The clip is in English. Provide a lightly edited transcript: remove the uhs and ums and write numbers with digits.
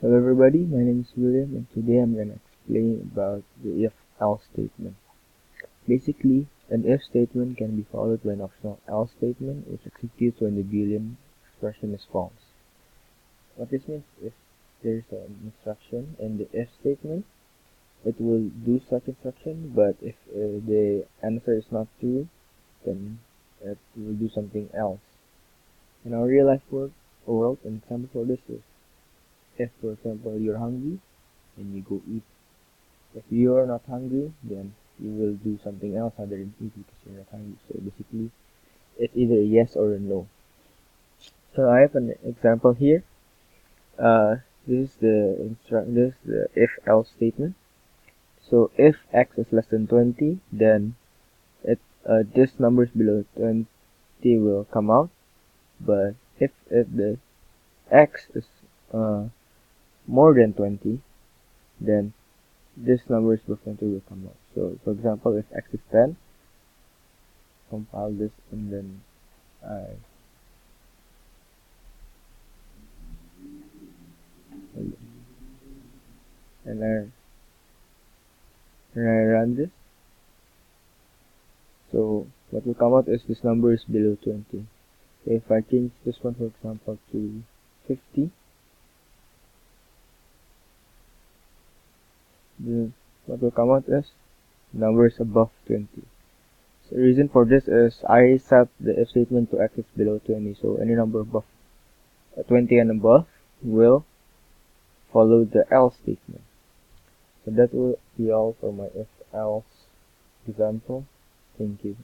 Hello everybody, my name is William and today I'm going to explain about the if-else statement. Basically, an if statement can be followed by an optional else statement which executes when the Boolean expression is false. What this means is if there's an instruction in the if statement, it will do such instruction, but if the answer is not true, then it will do something else. In our real life world, an example for this is if, for example, you're hungry and you go eat. If you are not hungry, then you will do something else other than eat because you're not hungry. So basically, it's either a yes or a no. So I have an example here. This is the if-else statement. So if x is less than 20, then this number is below 20 will come out. But if the x is more than 20, then this number is below 20 will come out. So for example, if x is 10, compile this and then I and I run this. So what will come out is this number is below 20. So if I change this one, for example, to 50, then what will come out is number is above 20. So the reason for this is I set the if statement to x is below 20. So any number above 20 and above will follow the else statement. So that will be all for my if else example. Thank you.